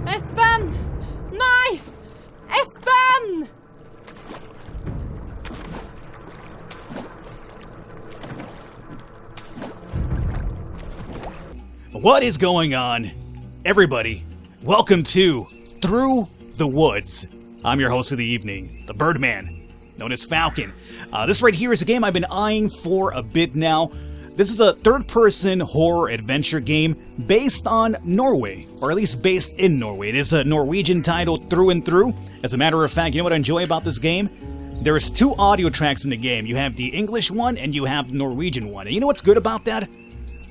Espen! Nei! Espen! What is going on? Everybody, welcome to Through the Woods. I'm your host for the evening, the Birdman, known as Falcon. This right here is a game I've been eyeing for a bit now. This is a third-person horror adventure game based on Norway, or at least based in Norway. It is a Norwegian title through and through. As a matter of fact, you know what I enjoy about this game? There's two audio tracks in the game. You have the English one and you have the Norwegian one. And you know what's good about that?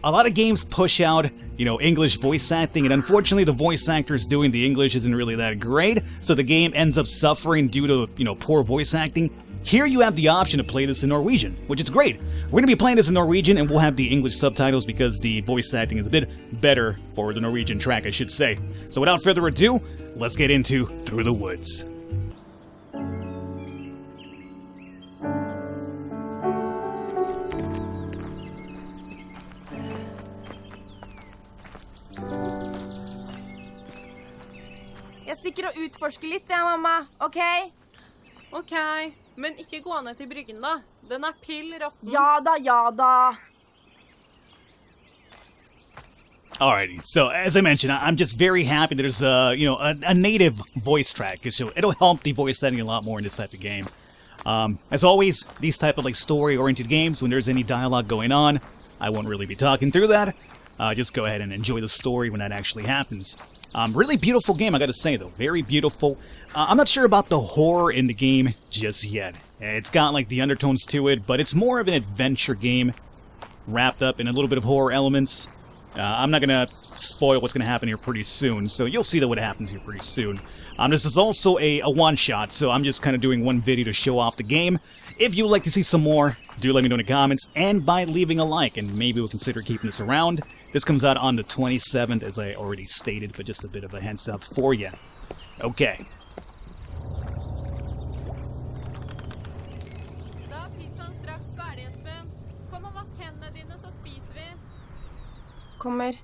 A lot of games push out, English voice acting, and unfortunately the voice actors doing the English isn't really that great, so the game ends up suffering due to, poor voice acting. Here you have the option to play this in Norwegian, which is great. We're going to be playing this in Norwegian, and we'll have the English subtitles because the voice acting is a bit better for the Norwegian track, I should say. So without further ado, let's get into Through the Woods. Jeg stikker og utforsker litt, mamma. Ok? Ok, men ikke gå ned til bryggen da. Den pill råtten. Ja da. Alrighty, so as I mentioned, I'm just very happy that there's a native voice track. So it'll help the voice setting a lot more in this type of game. As always, these type of story-oriented games, when there's any dialogue going on, I won't really be talking through that. Just go ahead and enjoy the story when that actually happens. Really beautiful game, I gotta say though. Very beautiful. I'm not sure about the horror in the game just yet. It's got the undertones to it, but it's more of an adventure game wrapped up in a little bit of horror elements. I'm not gonna spoil what's gonna happen here pretty soon, so you'll see what happens here pretty soon. This is also a one-shot, so I'm just kind of doing one video to show off the game. If you would like to see some more, do let me know in the comments, and by leaving a like, and maybe we'll consider keeping this around. This comes out on the 27th, as I already stated, but just a bit of a heads up for you. Okay. Da er pizzaen straks ferdig, Espen. Kom og vask hendene dine, så spiser vi. Kommer.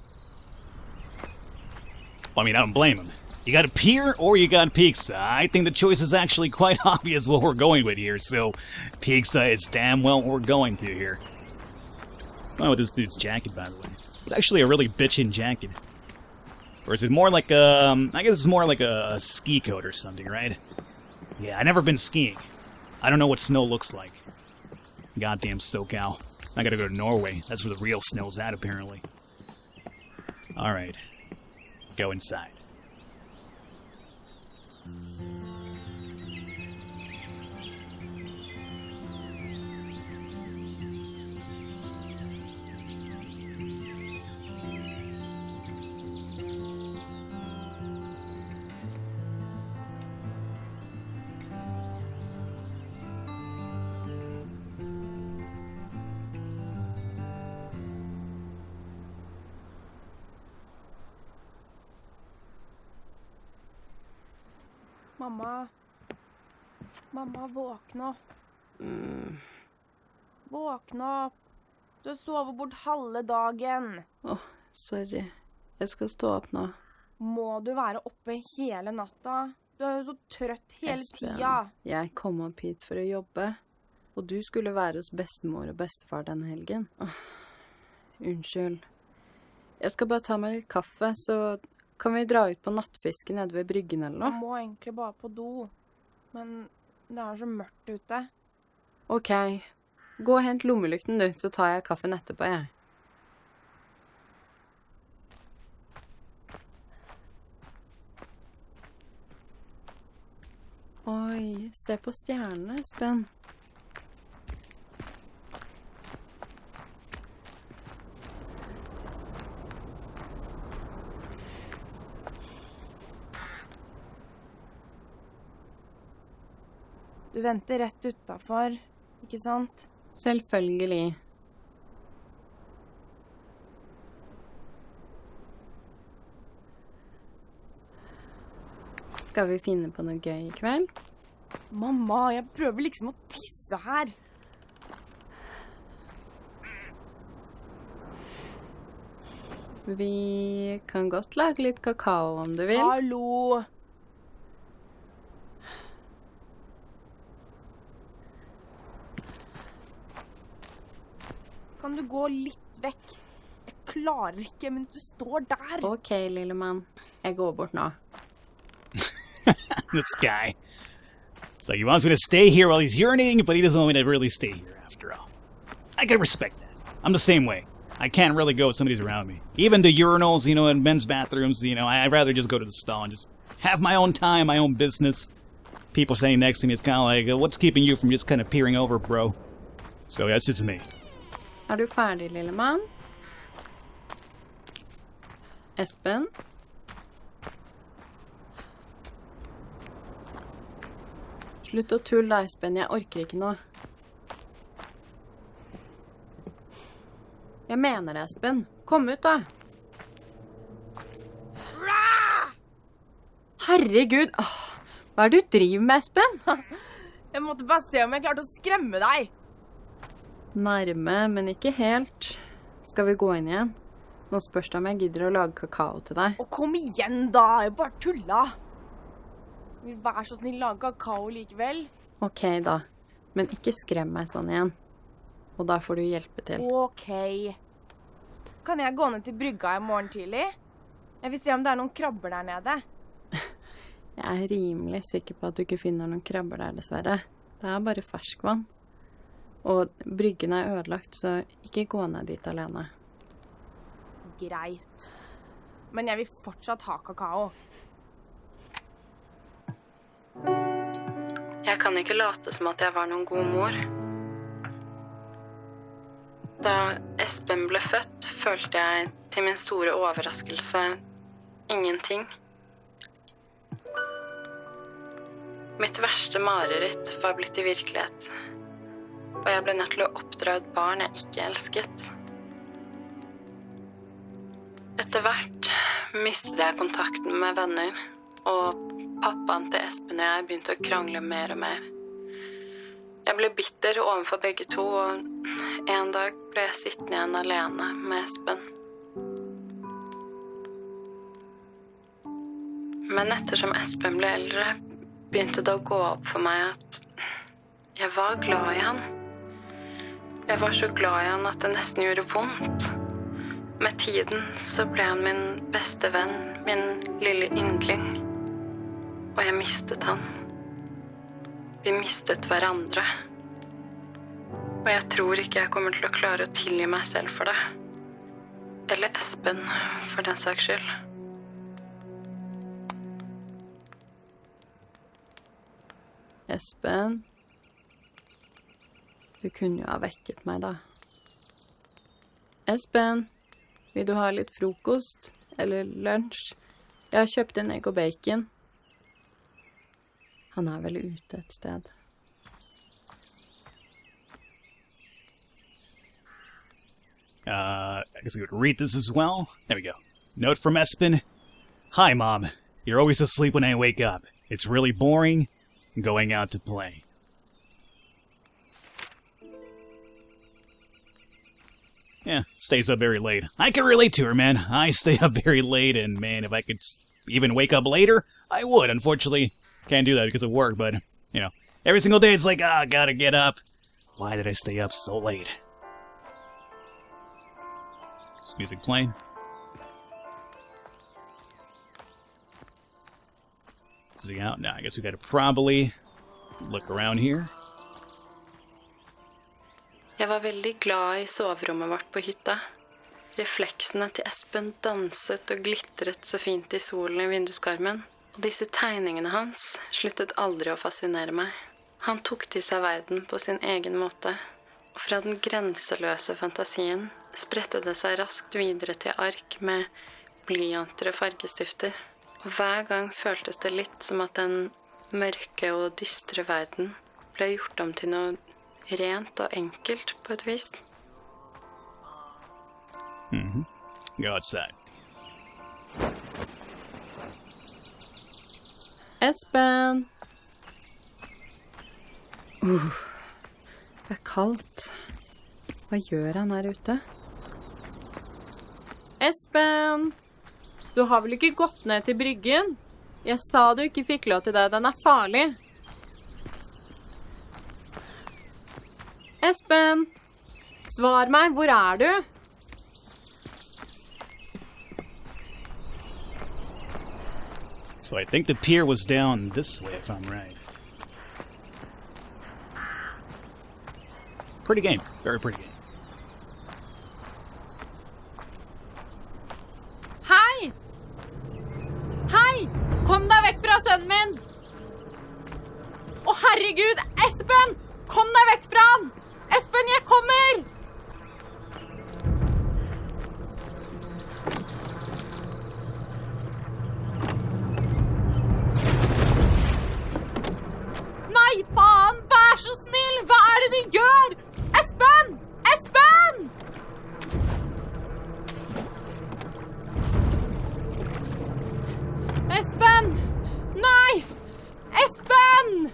I mean, I don't blame him. You got a pier or you got pizza. I think the choice is actually quite obvious what we're going with here, so pizza is damn well what we're going to here. What's going on with this dude's jacket, by the way? It's actually a really bitchin' jacket. Or is it more like I guess it's more like a ski coat or something, right? Yeah, I've never been skiing. I don't know what snow looks like. Goddamn SoCal. I gotta go to Norway. That's where the real snow's at, apparently. Alright. Go inside. Mamma, våkne opp. Våkne opp. Du har sovet bort halve dagen. Sorry. Jeg skal stå opp nå. Må du være oppe hele natta? Du er jo så trøtt hele tida. Jeg kom opp hit for å jobbe, og du skulle være hos bestemor og bestefar denne helgen. Unnskyld. Jeg skal bare ta meg litt kaffe, så kan vi dra ut på nattfiske nede ved bryggen eller noe? Jeg må egentlig bare på do, men det er så mørkt ute. Ok, gå og hent lommelykten du, så tar jeg kaffen etterpå, jeg. Oi, se på stjernene, Espen. Du venter rett utenfor, ikke sant? Selvfølgelig. Skal vi finne på noe gøy i kveld? Mamma, jeg prøver liksom å tisse her. Vi kan godt lage litt kakao om du vil. Hallo! Kan du gå litt vekk? Jeg klarer ikke mens du står der. Ok, lille mann. Jeg går bort nå. This guy. It's like he wants me to stay here while he's urinating, but he doesn't want me to really stay here after all. I can respect that. I'm the same way. I can't really go if somebody's around me. Even to urinals, you know, in men's bathrooms, you know, I'd rather just go to the stall and just have my own time, my own business. People saying next to me, it's kind of like, what's keeping you from just kind of peering over, bro? So that's just me. Du ferdig, lille mann? Espen? Slutt å tulle, Espen. Jeg orker ikke noe. Jeg mener det, Espen. Kom ut, da. Herregud. Hva du driver med, Espen? Jeg måtte bare se om jeg klarte å skremme deg. Nærme, men ikke helt. Skal vi gå inn igjen? Nå spørs det om jeg gidder å lage kakao til deg. Å, kom igjen da, jeg bare tulla. Vil være så snill lage kakao likevel. Ok da, men ikke skrem meg sånn igjen. Og da får du hjelpe til. Ok. Kan jeg gå ned til brygga i morgen tidlig? Jeg vil se om det er noen krabber der nede. Jeg er rimelig sikker på at du ikke finner noen krabber der, dessverre. Det er bare ferskvann. Og bryggen er ødelagt, så ikke gå ned dit alene. Greit. Men jeg vil fortsatt ha kakao. Jeg kan ikke late som at jeg var noen god mor. Da Espen ble født, følte jeg til min store overraskelse ingenting. Mitt verste mareritt var blitt til virkelighet. Og jeg ble nødt til å oppdra et barn jeg ikke elsket. Etter hvert mistet jeg kontakten med venner, og pappaen til Espen og jeg begynte å krangle mer og mer. Jeg ble bitter overfor begge to, og en dag ble jeg sittende igjen alene med Espen. Men ettersom Espen ble eldre, begynte det å gå opp for meg at jeg var glad i han. Jeg var så glad i han at det nesten gjorde vondt. Med tiden så ble han min beste venn, min lille yndling. Og jeg mistet han. Vi mistet hverandre. Og jeg tror ikke jeg kommer til å klare å tilgi meg selv for det. Eller Espen, for den saks skyld. Espen, du kunne jo ha vekket meg da. Espen, vil du ha litt frokost? Eller lunsj? Jeg har kjøpt en egg og bacon. Han er vel ute et sted. I guess we could read this as well. There we go. Note from Espen. Hi, Mom. You're always asleep when I wake up. It's really boring going out to play. Yeah, stays up very late. I can relate to her, man. I stay up very late, and man, if I could even wake up later, I would. Unfortunately, can't do that because of work, but, you know, every single day it's like, gotta get up. Why did I stay up so late? Is music playing? Is he out? No, I guess we gotta probably look around here. Jeg var veldig glad i soverommet vårt på hytta. Refleksene til Espen danset og glitret så fint i solen i vinduskarmen. Og disse tegningene hans sluttet aldri å fascinere meg. Han tok til seg verden på sin egen måte. Og fra den grenseløse fantasien spredte det seg raskt videre til ark med blyanter og fargestifter. Og hver gang føltes det litt som at den mørke og dystre verden ble gjort om til noe rent og enkelt på et vis. Go outside. Espen! Det er kaldt. Hva gjør han her ute? Espen! Espen, du har vel ikke gått ned til bryggen? Jeg sa du ikke fikk lov til det, den er farlig. Espen, svar meg, hvor er du? So I think the pier was down this way, if I'm right. Pretty game. Very pretty game. Hei! Hei! Kom deg vekk fra sønnen min! Å, herregud! Espen! Kom deg vekk fra han! Espen, jeg kommer! Nei, faen! Vær så snill! Hva er det du gjør? Espen! Espen! Espen! Nei! Espen!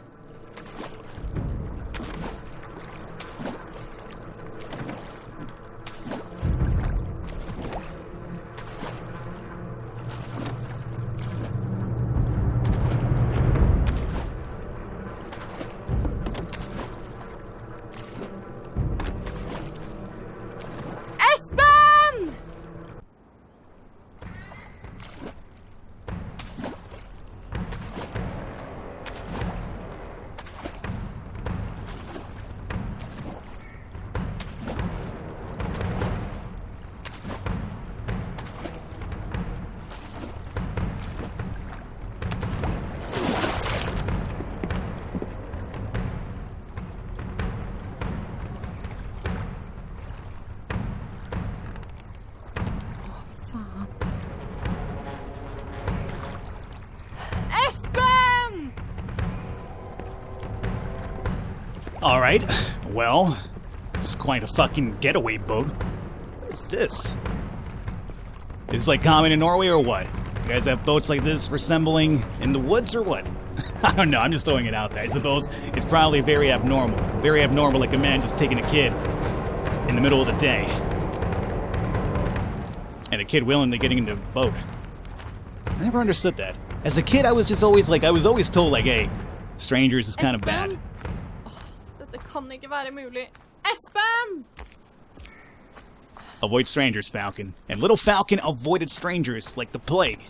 Espen! Espen! Alright, well, it's quite a fucking getaway boat. What's this? Is this like common in Norway or what? You guys have boats like this resembling in the woods or what? I don't know, I'm just throwing it out there. I suppose it's probably very abnormal. Very abnormal, like a man just taking a kid in the middle of the day. And a kid willingly getting into a boat. I never understood that. As a kid, I was just always like, I was always told like, hey, strangers is kind of bad. Dette kan ikke være mulig. Espen! Avoid strangers, Falcon. And little Falcon avoided strangers like the plague.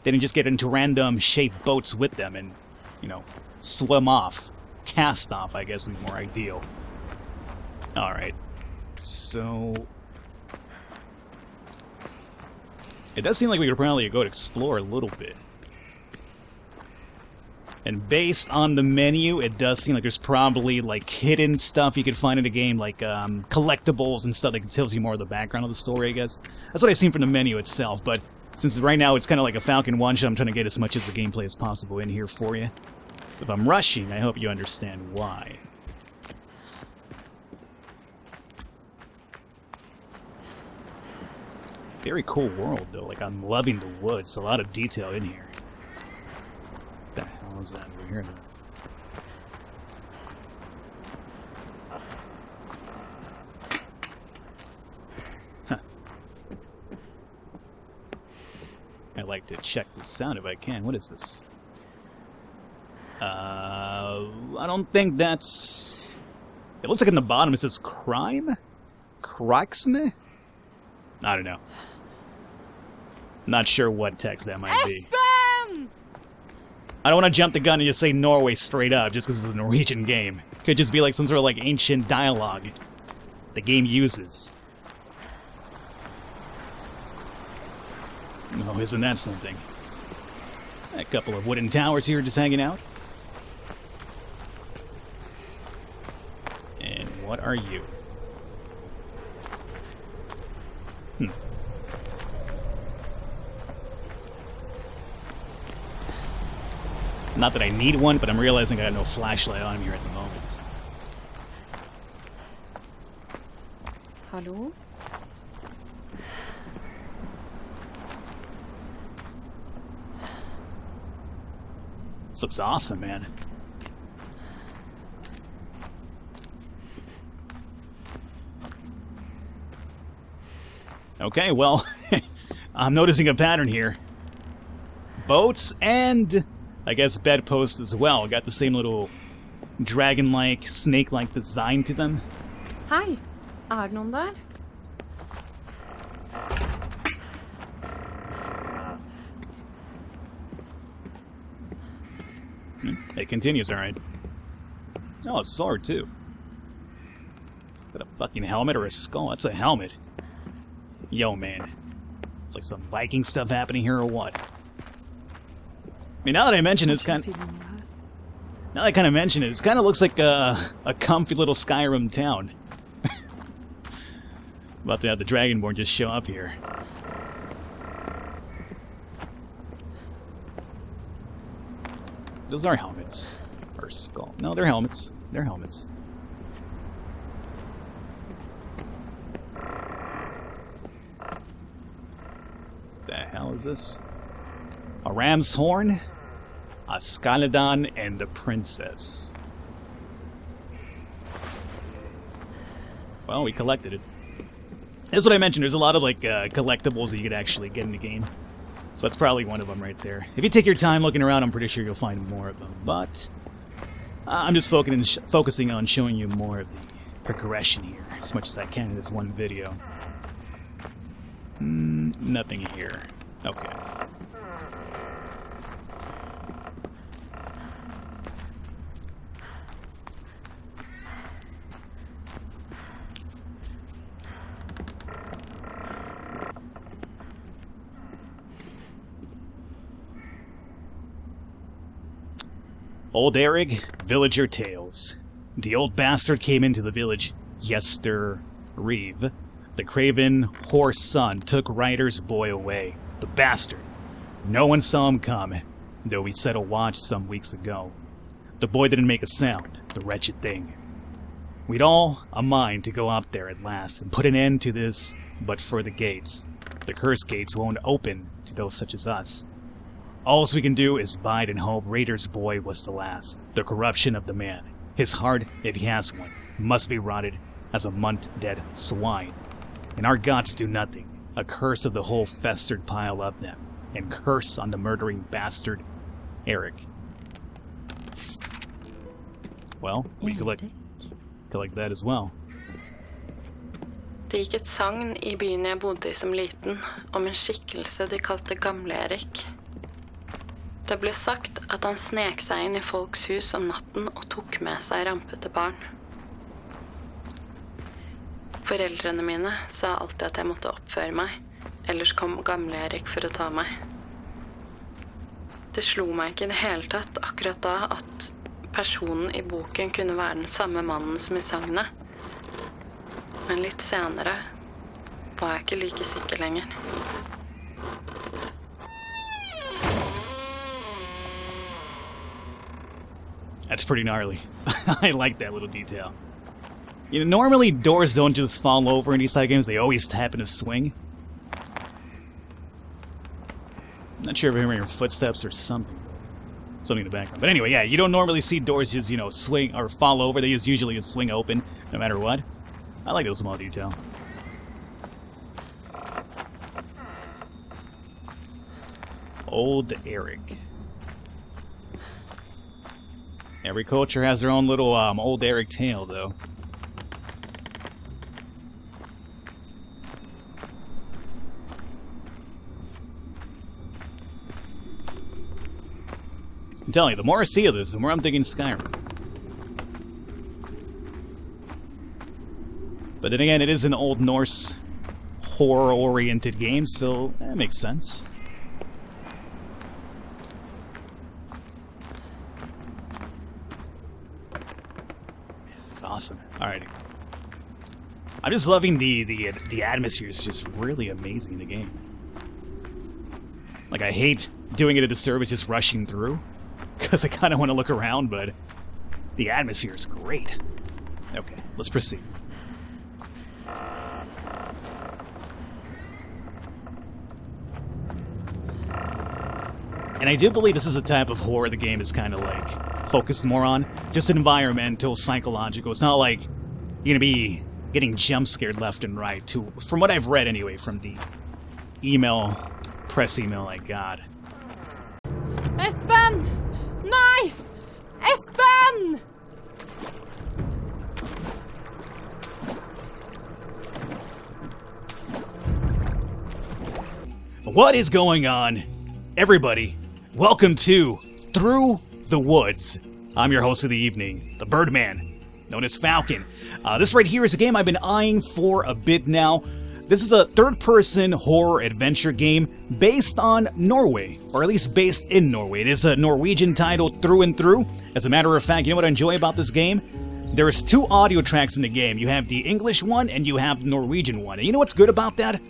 They didn't just get into random shaped boats with them and, you know, swim off. Cast off, I guess, would be more ideal. Alright. So... it does seem like we could probably go to explore a little bit. And based on the menu, it does seem like there's probably, like, hidden stuff you could find in the game, like, collectibles and stuff that tells you more of the background of the story, I guess. That's what I've seen from the menu itself, but since right now it's kind of like a Falcon one-shot, I'm trying to get as much of the gameplay as possible in here for you. So if I'm rushing, I hope you understand why. Very cool world, though. Like, I'm loving the woods. A lot of detail in here. What the hell is that over here? Huh. I like to check the sound if I can. What is this? I don't think that's... it looks like in the bottom it says crime? Crime? I don't know. Not sure what text that might be. Espen! I don't want to jump the gun and just say Norway straight up just because it's a Norwegian game. Could just be like some sort of like ancient dialogue the game uses. Oh, isn't that something? A couple of wooden towers here just hanging out. And what are you? Not that I need one, but I'm realizing I got no flashlight on here at the moment. Hallo? This looks awesome, man. Okay, well, I'm noticing a pattern here. Boats and, I guess, bedposts as well. Got the same little dragon-like, snake-like design to them. Hei, er det noen der? It continues, alright. Oh, a sword, too. Got a fucking helmet or a skull? That's a helmet. Yo, man. It's like some Viking stuff happening here or what? I mean, now that I mention it, it's kind of... Now that I kind of mention it, it kind of looks like a comfy little Skyrim town. About to have the Dragonborn just show up here. Those are helmets. Or skull. No, they're helmets. They're helmets. The hell is this? A ram's horn? A Skaladon and the princess. Well, we collected it. That's what I mentioned. There's a lot of like collectibles that you could actually get in the game. So that's probably one of them right there. If you take your time looking around, I'm pretty sure you'll find more of them. But I'm just focusing on showing you more of the progression here, as much as I can in this one video. Nothing here. Okay. Old Erig, Villager Tales. The old bastard came into the village Reeve. The craven horse son took Ryder's boy away. The bastard. No one saw him come, though he set a watch some weeks ago. The boy didn't make a sound, the wretched thing. We'd all a mind to go up there at last and put an end to this, but for the gates. The curse gates won't open to those such as us. All we can do is bide and hope Raider's boy was the last. The corruption of the man, his heart, if he has one, must be rotted as a month-dead swine. And our gods do nothing. A curse of the whole festered pile of them, and curse on the murdering bastard, Eric. Well, we collect that as well. Det gikk et sagn I byen jeg bodde I som liten, om en skikkelse de kalte Gamle Erik. Det ble sagt at han snek seg inn I folks hus om natten og tok med seg rampete barn. Foreldrene mine sa alltid at jeg måtte oppføre meg, ellers kom Gamle Erik for å ta meg. Det slo meg ikke I det hele tatt akkurat da at personen I boken kunne være den samme mannen som I sagnet. Men litt senere var jeg ikke like sikker lenger. That's pretty gnarly. I like that little detail. You know, normally doors don't just fall over in these type games, they always happen to swing. I'm not sure if I'm hearing footsteps or something. Something in the background. But anyway, yeah, you don't normally see doors just, you know, swing or fall over. They just usually just swing open, no matter what. I like that small detail. Old Erig. Every culture has their own little Old Erig tale, though. I'm telling you, the more I see of this, the more I'm thinking Skyrim. But then again, it is an Old Norse horror-oriented game, so that makes sense. This is awesome. Alright. I'm just loving the atmosphere. It's just really amazing in the game. Like, I hate doing it at the service, just rushing through, because I kind of want to look around, but the atmosphere is great. Okay, let's proceed. And I do believe this is a type of horror the game is kind of like focused more on. Just environmental, psychological. It's not like you're going to be getting jump scared left and right, too. From what I've read, anyway, from the press email I got. Espen! Nei! Espen! What is going on? Everybody, welcome to Through the Woods. I'm your host for the evening, the Birdman, known as Falcon. This right here is a game I've been eyeing for a bit now. This is a third-person horror adventure game based on Norway, or at least based in Norway. It is a Norwegian title through and through. As a matter of fact, you know what I enjoy about this game? There's two audio tracks in the game. You have the English one and you have the Norwegian one. And you know what's good about that?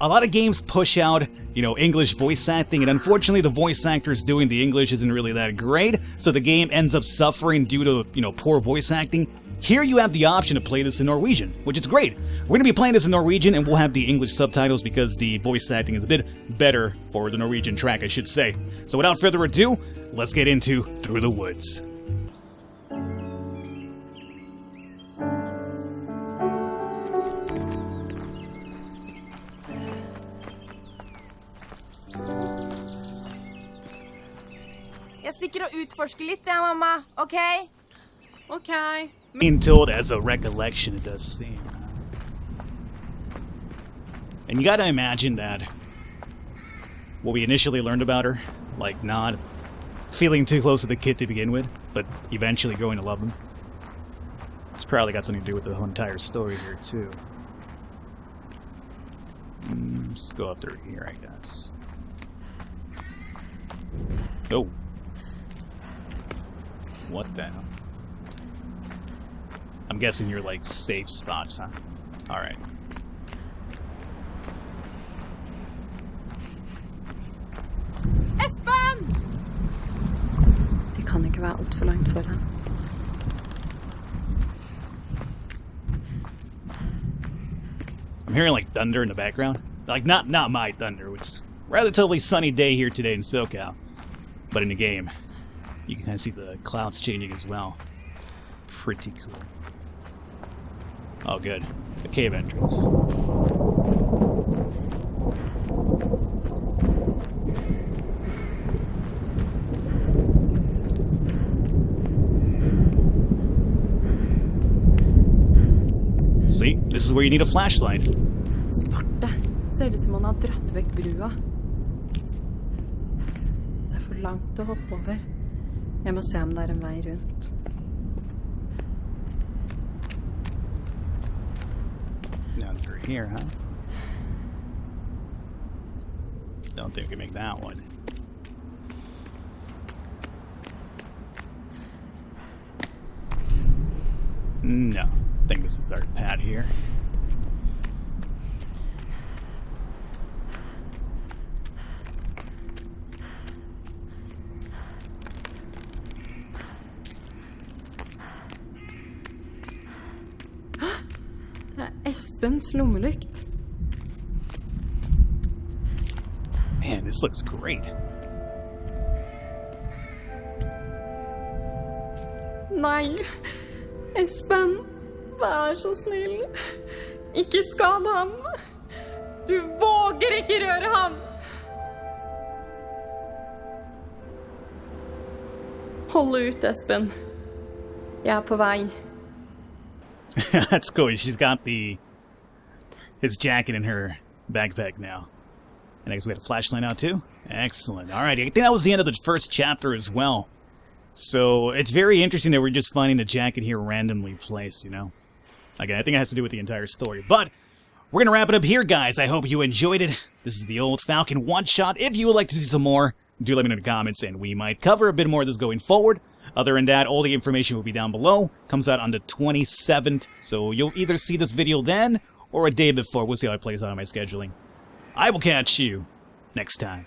A lot of games push out, English voice acting, and unfortunately the voice actors doing the English isn't really that great, so the game ends up suffering due to, poor voice acting. Here you have the option to play this in Norwegian, which is great. We're going to be playing this in Norwegian, and we'll have the English subtitles because the voice acting is a bit better for the Norwegian track, I should say. So without further ado, let's get into Through the Woods. Jeg stikker og utforsker litt, ja, mamma. OK? OK. Being told as a recollection, it does seem. And you gotta imagine that what we initially learned about her, like not feeling too close to the kid to begin with, but eventually growing to love him. It's probably got something to do with the whole entire story here, too. Let's go up through here, I guess. Oh. What the hell? I'm guessing you're like safe spots, huh? Alright. Espen! Det kan ikke være alt for langt foran. I'm hearing like thunder in the background. Like not my thunder. It's relatively sunny day here today in SoCal. But in the game, you can kind of see the clouds changing as well. Pretty cool. Oh, good. The cave entrance. See, this is where you need a flashlight. Svarte. Ser ut som han har dratt vekk brua. Det er for langt å hoppe over. Jeg må se om det er en vei rundt. Down through here, huh? Don't think we can make that one. No. I think this is our pad here. Det er Espens lommelykt. Man, this looks great. Nei, Espen, vær så snill. Ikke skad ham. Du våger ikke røre ham! Hold ut, Espen. Jeg er på vei. That's cool. She's got his jacket in her backpack now. And I guess we had a flashlight now too? Excellent. Alright, I think that was the end of the first chapter as well. So it's very interesting that we're just finding a jacket here randomly placed, Again, I think it has to do with the entire story. But we're going to wrap it up here, guys. I hope you enjoyed it. This is the old Falcon one-shot. If you would like to see some more, do let me know in the comments, and we might cover a bit more of this going forward. Other than that, all the information will be down below. Comes out on the 27th, so you'll either see this video then or a day before. We'll see how it plays out on my scheduling. I will catch you next time.